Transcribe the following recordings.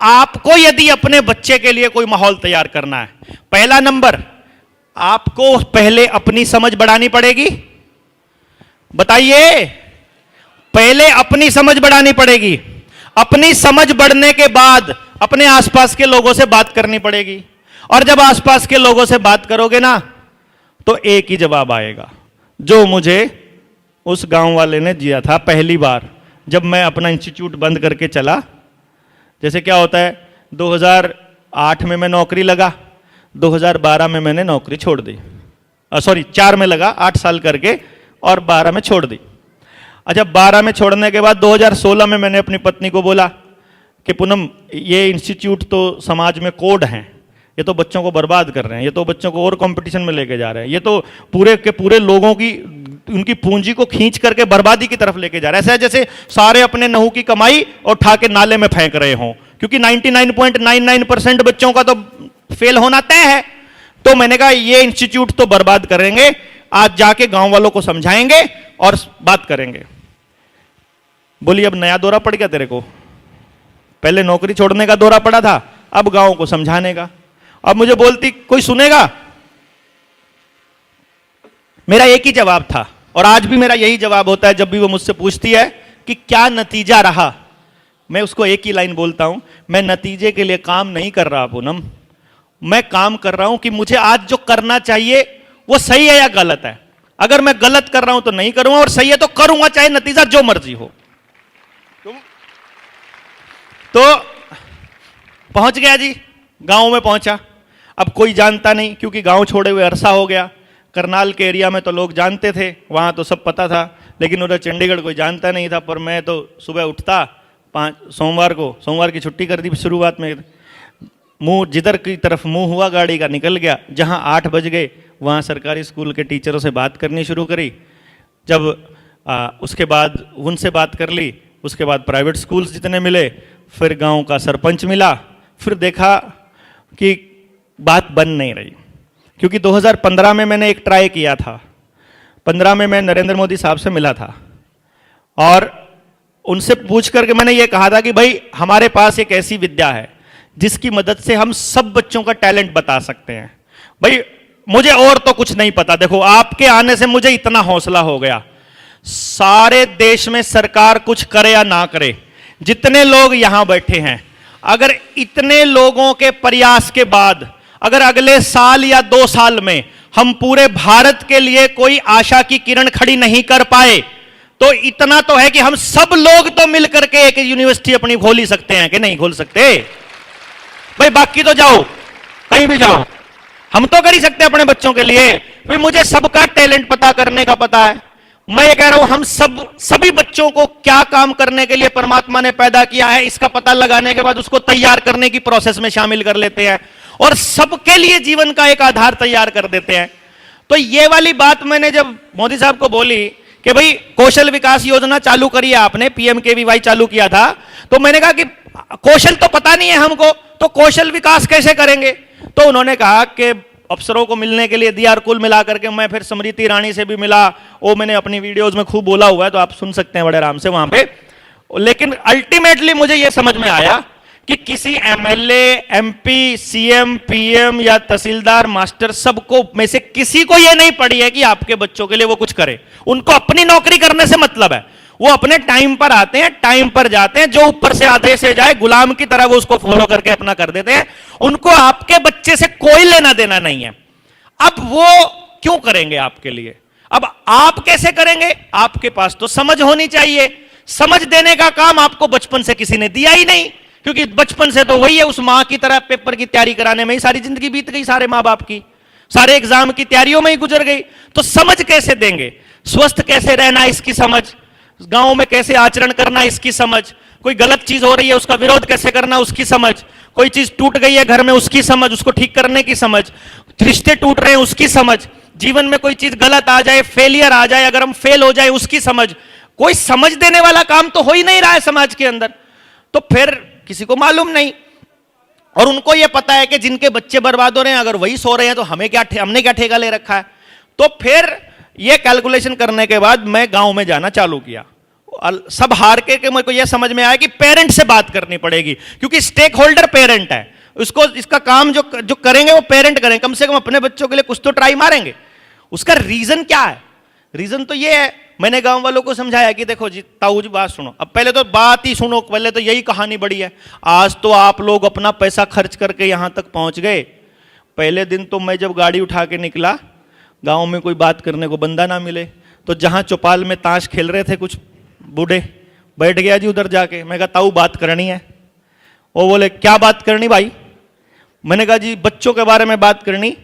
आपको यदि अपने बच्चे के लिए कोई माहौल तैयार करना है, पहला नंबर आपको पहले अपनी समझ बढ़ानी पड़ेगी। बताइए, पहले अपनी समझ बढ़ानी पड़ेगी। अपनी समझ बढ़ने के बाद अपने आसपास के लोगों से बात करनी पड़ेगी। और जब आसपास के लोगों से बात करोगे ना, तो एक ही जवाब आएगा जो मुझे उस गांव वाले ने दिया था पहली बार जब मैं अपना इंस्टीट्यूट बंद करके चला। जैसे क्या होता है, 2008 में मैं नौकरी लगा, 2012 में मैंने नौकरी छोड़ दी। 4 में लगा, 8 साल करके, और 12 में छोड़ दी। अच्छा, 12 में छोड़ने के बाद 2016 में मैंने अपनी पत्नी को बोला कि पूनम, ये इंस्टीट्यूट तो समाज में कोड हैं, ये तो बच्चों को बर्बाद कर रहे हैं, ये तो बच्चों को और कंपटीशन में लेके जा रहे हैं, ये तो पूरे के पूरे लोगों की उनकी पूंजी को खींच करके बर्बादी की तरफ लेके जा रहा है। ऐसा है जैसे सारे अपने नहू की कमाई और उठा के नाले में फेंक रहे हों, क्योंकि 99.99% बच्चों का तो फेल होना तय है। तो मैंने कहा ये इंस्टीट्यूट तो बर्बाद करेंगे, आज जाके गांव वालों को समझाएंगे और बात करेंगे। बोली अब नया दौरा पड़ गया तेरे को, पहले नौकरी छोड़ने का दौरा पड़ा था, अब गांव को समझाने का। अब मुझे बोलती कोई सुनेगा? मेरा एक ही जवाब था, और आज भी मेरा यही जवाब होता है जब भी वो मुझसे पूछती है कि क्या नतीजा रहा। मैं उसको एक ही लाइन बोलता हूं, मैं नतीजे के लिए काम नहीं कर रहा पूनम, मैं काम कर रहा हूं कि मुझे आज जो करना चाहिए वो सही है या गलत है। अगर मैं गलत कर रहा हूं तो नहीं करूंगा, और सही है तो करूंगा, चाहे नतीजा जो मर्जी हो। तो पहुंच गया जी, गांव में पहुंचा। अब कोई जानता नहीं, क्योंकि गांव छोड़े हुए अरसा हो गया। करनाल के एरिया में तो लोग जानते थे, वहां तो सब पता था, लेकिन उधर चंडीगढ़ कोई जानता नहीं था। पर मैं तो सुबह उठता, सोमवार की छुट्टी कर दी शुरुआत में, मुंह जिधर की तरफ मुंह हुआ गाड़ी का निकल गया। जहां 8 बज गए वहां सरकारी स्कूल के टीचरों से बात करनी शुरू करी। जब उसके बाद उनसे बात कर ली, उसके बाद प्राइवेट स्कूल्स जितने मिले, फिर गांव का सरपंच मिला। फिर देखा कि बात बन नहीं रही, क्योंकि 2015 में मैंने एक ट्राई किया था। 15 में मैं नरेंद्र मोदी साहब से मिला था और उनसे पूछ करके मैंने ये कहा था कि भाई हमारे पास एक ऐसी विद्या है जिसकी मदद से हम सब बच्चों का टैलेंट बता सकते हैं। भाई मुझे और तो कुछ नहीं पता, देखो आपके आने से मुझे इतना हौसला हो गया। सारे देश में सरकार कुछ करे या ना करे, जितने लोग यहां बैठे हैं, अगर इतने लोगों के प्रयास के बाद अगर अगले साल या 2 साल में हम पूरे भारत के लिए कोई आशा की किरण खड़ी नहीं कर पाए, तो इतना तो है कि हम सब लोग तो मिलकर के एक यूनिवर्सिटी अपनी खोल ही सकते हैं कि नहीं खोल सकते? भाई बाकी तो जाओ, कहीं भी जाओ, हम तो कर ही सकते हैं अपने बच्चों के लिए। भाई मुझे सबका टैलेंट पता करने का पता है। मैं ये कह रहा हूं, हम सभी बच्चों को क्या काम करने के लिए परमात्मा ने पैदा किया है, इसका पता लगाने के बाद उसको तैयार करने की प्रोसेस में शामिल कर लेते हैं और सबके लिए जीवन का एक आधार तैयार कर देते हैं। तो ये वाली बात मैंने जब मोदी साहब को बोली कि भाई कौशल विकास योजना चालू करी है आपने, PMKVY चालू किया था, तो मैंने कहा कि कौशल तो पता नहीं है हमको, तो कौशल विकास कैसे करेंगे? तो उन्होंने कहा कि अफसरों को मिलने के लिए दिया, और कुल मिलाकर के मैं फिर स्मृति ईरानी से भी मिला। वो मैंने अपनी वीडियोस में खूब बोला हुआ है, तो आप सुन सकते हैं बड़े आराम से वहां पे। लेकिन अल्टीमेटली मुझे यह समझ में आया कि किसी MLA, MP, CM, PM या तहसीलदार, मास्टर, सबको में से किसी को यह नहीं पड़ी है कि आपके बच्चों के लिए वो कुछ करे। उनको अपनी नौकरी करने से मतलब है, वो अपने टाइम पर आते हैं, टाइम पर जाते हैं, जो ऊपर से आदेश से जाए गुलाम की तरह वो उसको फॉलो करके अपना कर देते हैं। उनको आपके बच्चे से कोई लेना देना नहीं है। अब वो क्यों करेंगे आपके लिए? अब आप कैसे करेंगे? आपके पास तो समझ होनी चाहिए। समझ देने का काम आपको बचपन से किसी ने दिया ही नहीं, क्योंकि बचपन से तो वही है, उस मां की तरह पेपर की तैयारी कराने में ही सारी जिंदगी बीत गई, सारे मां बाप की सारे एग्जाम की तैयारियों में ही गुजर गई। तो समझ कैसे देंगे? स्वस्थ कैसे रहना इसकी समझ, गांव में कैसे आचरण करना इसकी समझ, कोई गलत चीज हो रही है उसका विरोध कैसे करना उसकी समझ, कोई चीज टूट गई है घर में उसकी समझ, उसको ठीक करने की समझ, रिश्ते टूट रहे हैं उसकी समझ, जीवन में कोई चीज गलत आ जाए, फेलियर आ जाए, अगर हम फेल हो जाए उसकी समझ। कोई समझ देने वाला काम तो हो ही नहीं रहा है समाज के अंदर। तो फिर किसी को मालूम नहीं, और उनको यह पता है कि जिनके बच्चे बर्बाद हो रहे हैं अगर वही सो रहे हैं तो हमने क्या ठेका ले रखा है। तो फिर यह कैलकुलेशन करने के बाद मैं गांव में जाना चालू किया सब हार के मेरे को यह समझ में आया कि पेरेंट से बात करनी पड़ेगी, क्योंकि स्टेक होल्डर पेरेंट है। उसको इसका काम जो जो करेंगे वो पेरेंट करेंगे, कम से कम अपने बच्चों के लिए कुछ तो ट्राई मारेंगे। उसका रीजन क्या है? रीजन तो ये है, मैंने गांव वालों को समझाया कि देखो जी ताऊ जी बात सुनो, अब पहले तो बात ही सुनो, पहले तो यही कहानी बड़ी है। आज तो आप लोग अपना पैसा खर्च करके यहां तक पहुंच गए। पहले दिन तो मैं जब गाड़ी उठा के निकला, गांव में कोई बात करने को बंदा ना मिले, तो जहां चौपाल में ताश खेल रहे थे कुछ बूढ़े, बैठ गया जी उधर जाके। मैं कहा ताऊ बात करनी है। वो बोले क्या बात करनी भाई? मैंने कहा जी बच्चों के बारे में बात करनी,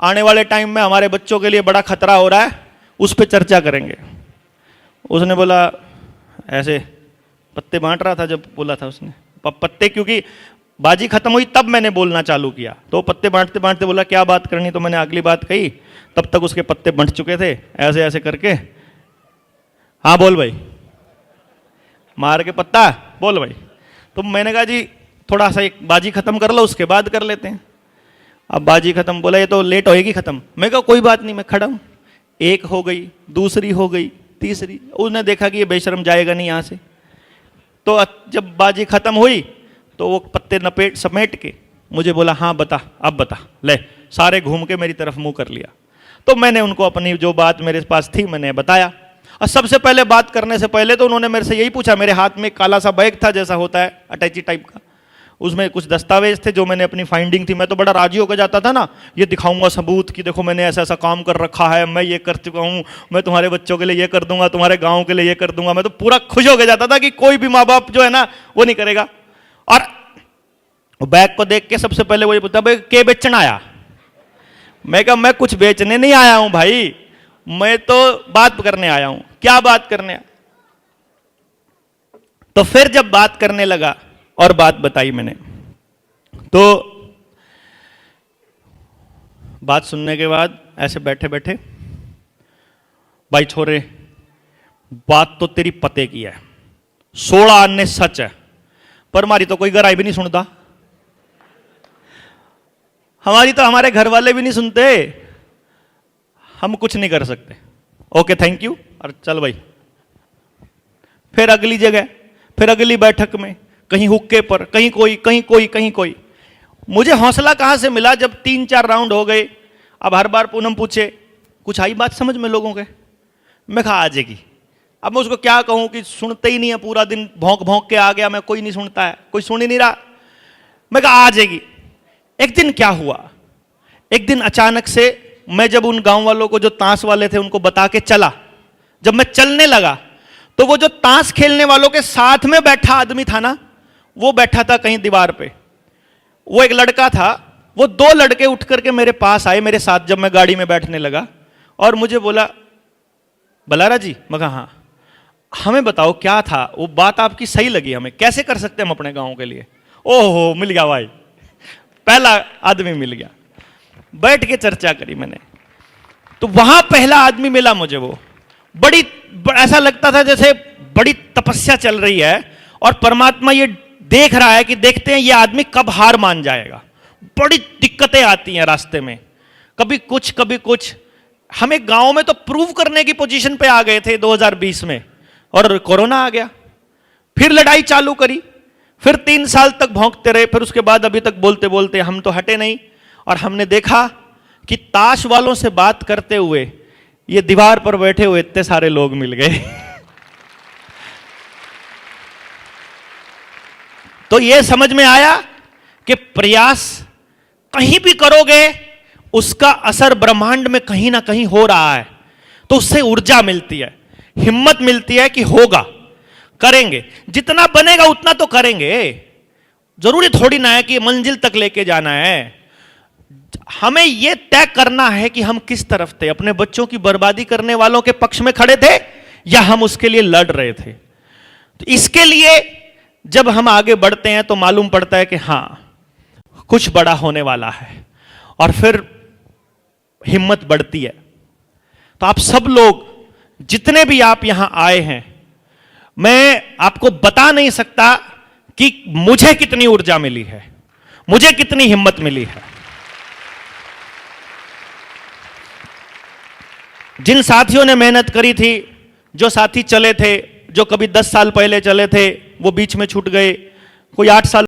आने वाले टाइम में हमारे बच्चों के लिए बड़ा खतरा हो रहा है, उस पर चर्चा करेंगे। उसने बोला, ऐसे पत्ते बांट रहा था जब बोला था उसने, पत्ते, क्योंकि बाजी खत्म हुई तब मैंने बोलना चालू किया, तो पत्ते बांटते बांटते बोला क्या बात करनी, तो मैंने अगली बात कही, तब तक उसके पत्ते बंट चुके थे ऐसे ऐसे करके। हाँ बोल भाई, मार के पत्ता बोल भाई। तो मैंने कहा जी थोड़ा सा एक बाजी खत्म कर लो, उसके बाद कर लेते हैं। अब बाजी खत्म, बोला ये तो लेट होएगी खत्म। मैं कहा कोई बात नहीं, मैं खड़ा हूं। एक हो गई, दूसरी हो गई, तीसरी, उसने देखा कि ये बेशरम जाएगा नहीं यहां से, तो जब बाजी खत्म हुई तो वो पत्ते नपेट समेट के मुझे बोला हाँ बता, अब बता। ले, सारे घूम के मेरी तरफ मुंह कर लिया। तो मैंने उनको अपनी जो बात मेरे पास थी मैंने बताया। और सबसे पहले बात करने से पहले तो उन्होंने मेरे से यही पूछा, मेरे हाथ में एक काला सा बैग था जैसा होता है अटैची टाइप का, उसमें कुछ दस्तावेज थे जो मैंने अपनी फाइंडिंग थी। मैं तो बड़ा राजी होकर जाता था ना, ये दिखाऊंगा सबूत कि देखो मैंने ऐसा ऐसा काम कर रखा है, मैं ये कर चुका हूँ, मैं तुम्हारे बच्चों के लिए ये कर दूंगा, तुम्हारे गांव के लिए ये कर दूंगा। मैं तो पूरा खुश होकर जाता था कि कोई भी माँ बाप जो है ना वो नहीं करेगा। और बैग को देख के सबसे पहले वही पूछता, भाई के बेचना आया? मैं कहा मैं कुछ बेचने नहीं आया हूं भाई, मैं तो बात करने आया हूं। क्या बात करने? तो फिर जब बात करने लगा और बात बताई मैंने, तो बात सुनने के बाद ऐसे बैठे बैठे, भाई छोरे बात तो तेरी पते की है, 16 अन्य सच है, पर हमारी तो कोई गराई भी नहीं सुनता, हमारी तो हमारे घर वाले भी नहीं सुनते, हम कुछ नहीं कर सकते। ओके थैंक यू, और चल भाई। फिर अगली जगह, फिर अगली बैठक में, कहीं हुक्के पर, कहीं कोई, कहीं कोई, कहीं कोई। मुझे हौसला कहां से मिला जब 3-4 राउंड हो गए। अब हर बार पूनम पूछे कुछ आई बात समझ में लोगों के? मैं कहा आ जाएगी। अब मैं उसको क्या कहूं कि सुनते ही नहीं है, पूरा दिन भौंक भौंक के आ गया मैं, कोई नहीं सुनता है, कोई सुन ही नहीं रहा। मैं कहा आ जाएगी। एक दिन क्या हुआ, एक दिन अचानक से मैं जब उन गांव वालों को जो ताश वाले थे उनको बता के चला, जब मैं चलने लगा तो वो जो ताश खेलने वालों के साथ में बैठा आदमी था ना, वो बैठा था कहीं दीवार पे। वो एक लड़का था, वो 2 लड़के उठ करके मेरे पास आए मेरे साथ जब मैं गाड़ी में बैठने लगा, और मुझे बोला बलारा जी। मैं कहा हाँ, हमें बताओ क्या था वो बात, आपकी सही लगी हमें, कैसे कर सकते हम अपने गांव के लिए? ओहो मिल गया भाई, पहला आदमी मिल गया। बैठ के चर्चा करी मैंने, तो वहां पहला आदमी मिला मुझे। वो बड़ी ऐसा लगता था जैसे बड़ी तपस्या चल रही है और परमात्मा ये देख रहा है कि देखते हैं ये आदमी कब हार मान जाएगा। बड़ी दिक्कतें आती हैं रास्ते में, कभी कुछ कभी कुछ। हमें गांव में तो प्रूव करने की पोजीशन पे आ गए थे 2020 में, और कोरोना आ गया, फिर लड़ाई चालू करी, फिर 3 साल तक भौंकते रहे, फिर उसके बाद अभी तक बोलते बोलते हम तो हटे नहीं। और हमने देखा कि ताश वालों से बात करते हुए ये दीवार पर बैठे हुए इतने सारे लोग मिल गए। तो ये समझ में आया कि प्रयास कहीं भी करोगे उसका असर ब्रह्मांड में कहीं ना कहीं हो रहा है, तो उससे ऊर्जा मिलती है, हिम्मत मिलती है कि होगा, करेंगे, जितना बनेगा उतना तो करेंगे। जरूरी थोड़ी ना है कि मंजिल तक लेके जाना है। हमें यह तय करना है कि हम किस तरफ थे, अपने बच्चों की बर्बादी करने वालों के पक्ष में खड़े थे या हम उसके लिए लड़ रहे थे। तो इसके लिए जब हम आगे बढ़ते हैं तो मालूम पड़ता है कि हां कुछ बड़ा होने वाला है, और फिर हिम्मत बढ़ती है। तो आप सब लोग जितने भी आप यहां आए हैं, मैं आपको बता नहीं सकता कि मुझे कितनी ऊर्जा मिली है, मुझे कितनी हिम्मत मिली है। जिन साथियों ने मेहनत करी थी, जो साथी चले थे जो कभी 10 साल पहले चले थे वो बीच में छूट गए, कोई 8 साल